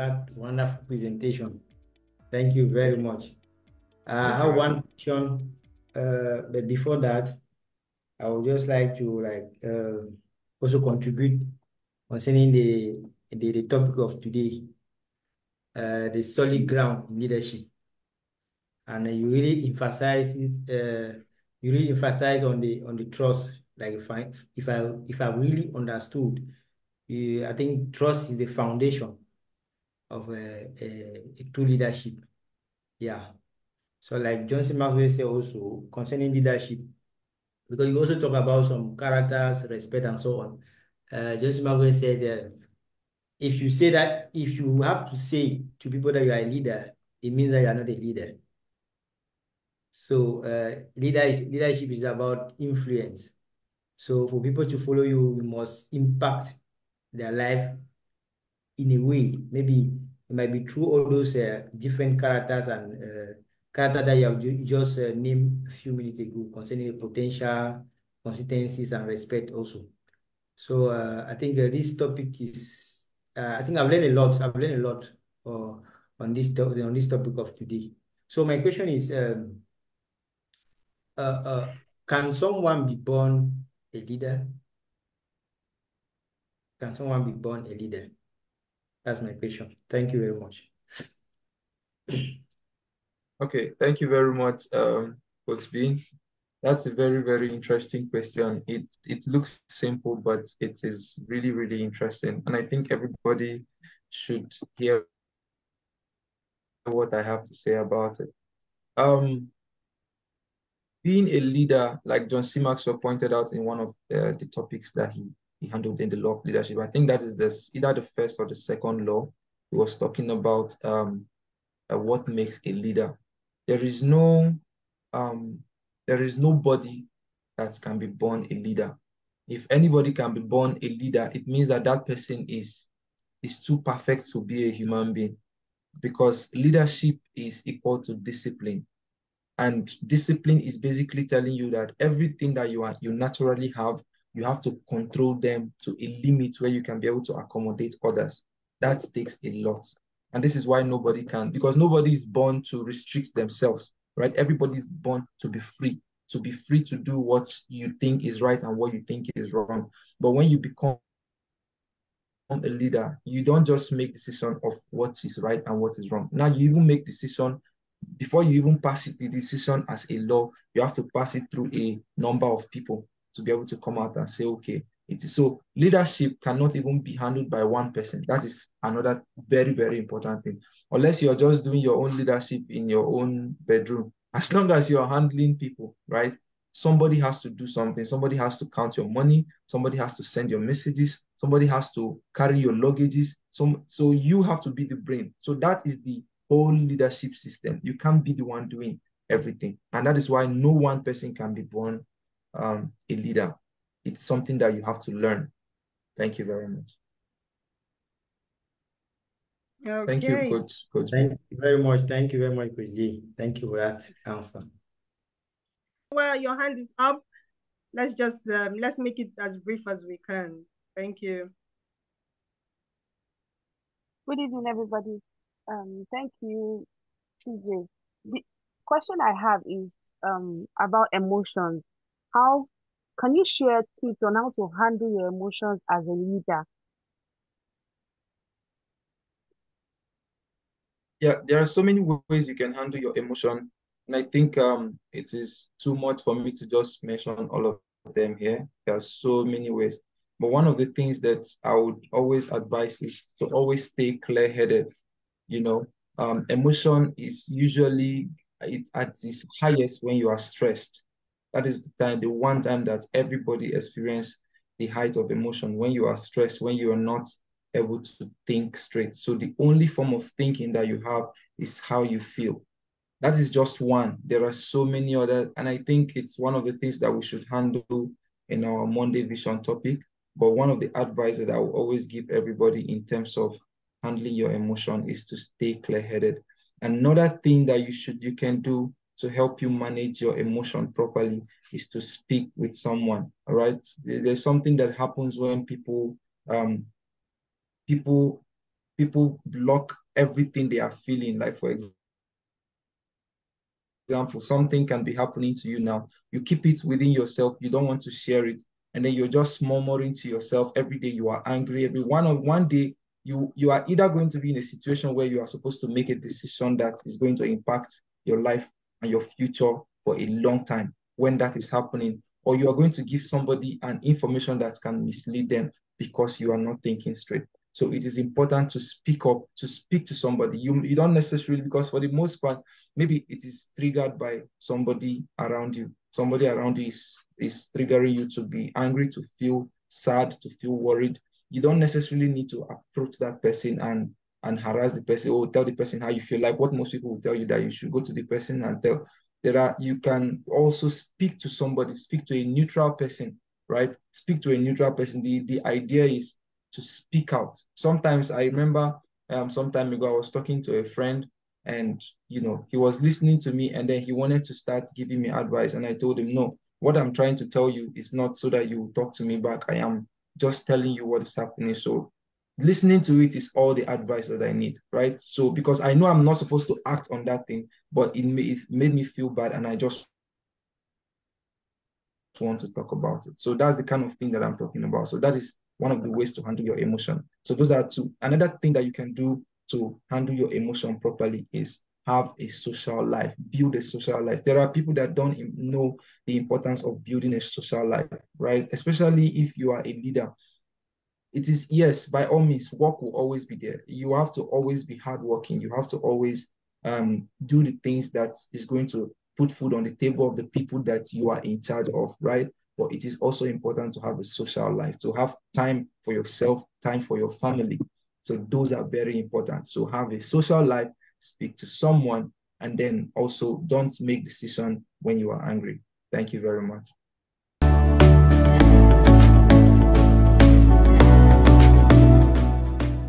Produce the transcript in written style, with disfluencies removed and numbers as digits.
that wonderful presentation. Thank you very much. I have one question, but before that, I would just like to also contribute concerning the topic of today, the solid ground in leadership. And you really emphasize it. You really emphasize on the trust. Like if I really understood, I think trust is the foundation of a true leadership. Yeah. So like Johnson Maxwell said also concerning leadership, because you also talk about some characters, respect, and so on. Johnson Maxwell said if you say that, if you have to say to people that you are a leader, it means that you are not a leader. So leadership is about influence. So for people to follow you, you must impact their life in a way. Maybe it might be through all those different characters and character that you have just named a few minutes ago concerning the potential, consistencies, and respect also. So I think this topic is, I think I've learned a lot. I've learned a lot on this topic of today. So my question is, can someone be born a leader? Can someone be born a leader? That's my question. Thank you very much. Okay, thank you very much, Coach Bean. That's a very, very interesting question. It looks simple, but it is really, really interesting. And I think everybody should hear what I have to say about it. Being a leader, like John C. Maxwell pointed out in one of the topics that he handled in the law of leadership, I think that is either the first or the second law. He was talking about what makes a leader. There is nobody that can be born a leader. If anybody can be born a leader, it means that that person is too perfect to be a human being, because leadership is equal to discipline. And discipline is basically telling you that everything that you naturally have, you have to control them to a limit where you can be able to accommodate others. That takes a lot. And this is why nobody can, because nobody is born to restrict themselves, right? Everybody is born to be free to do what you think is right and what you think is wrong. But when you become a leader, you don't just make decision of what is right and what is wrong. Now you even make decision before you even pass the decision as a law. You have to pass it through a number of people to be able to come out and say, okay, it is. So leadership cannot even be handled by one person. That is another very, very important thing. Unless you're just doing your own leadership in your own bedroom, as long as you're handling people, right? Somebody has to do something. Somebody has to count your money. Somebody has to send your messages. Somebody has to carry your luggages. So you have to be the brain. So that is the whole leadership system. You can't be the one doing everything. And that is why no one person can be born a leader. It's something that you have to learn. Thank you very much. Okay. Thank you, Coach. Thank you very much. Thank you very much, Coach G. Thank you for that answer. Well, your hand is up. Let's just let's make it as brief as we can. Thank you. Good evening, everybody. Thank you, TJ. The question I have is about emotions. How can you share tips on how to handle your emotions as a leader? Yeah, there are so many ways you can handle your emotion. And I think it is too much for me to just mention all of them here. There are so many ways. But one of the things that I would always advise is to always stay clear-headed. You know, emotion is usually it's at its highest when you are stressed. That is the one time that everybody experiences the height of emotion, when you are stressed, when you are not able to think straight. So the only form of thinking that you have is how you feel. That is just one. There are so many other, and I think it's one of the things that we should handle in our Monday Vision topic. But one of the advice that I will always give everybody in terms of handling your emotion is to stay clear-headed. Another thing that you can do to help you manage your emotion properly is to speak with someone. All right. There's something that happens when people people block everything they are feeling. Like, for example, something can be happening to you now. You keep it within yourself. You don't want to share it. And then you're just murmuring to yourself every day. You are angry. One day, you are either going to be in a situation where you are supposed to make a decision that is going to impact your life and your future for a long time when that is happening, or you are going to give somebody an information that can mislead them because you are not thinking straight. So it is important to speak up, to speak to somebody. You don't necessarily, because for the most part, maybe it is triggered by somebody around you. Somebody around you is triggering you to be angry, to feel sad, to feel worried. You don't necessarily need to approach that person and harass the person or tell the person how you feel. Like what most people will tell you, that you should go to the person and tell. You can also speak to somebody, speak to a neutral person, right? Speak to a neutral person. The idea is to speak out. Sometimes I remember some time ago, I was talking to a friend, and he was listening to me, and then he wanted to start giving me advice. And I told him, no, what I'm trying to tell you is not so that you talk to me back. I am just telling you what is happening. So listening to it is all the advice that I need, right? So because I know I'm not supposed to act on that thing, but it made me feel bad, and I just want to talk about it. So that's the kind of thing that I'm talking about. So that is one of the ways to handle your emotion. So those are two. Another thing that you can do to handle your emotion properly is have a social life, build a social life. There are people that don't know the importance of building a social life, right? Especially if you are a leader. It is, yes, by all means, work will always be there. You have to always be hardworking. You have to always do the things that is going to put food on the table of the people that you are in charge of, right? But it is also important to have a social life, to have time for yourself, time for your family. So those are very important. So have a social life, speak to someone, and then also don't make decisions when you are angry. Thank you very much.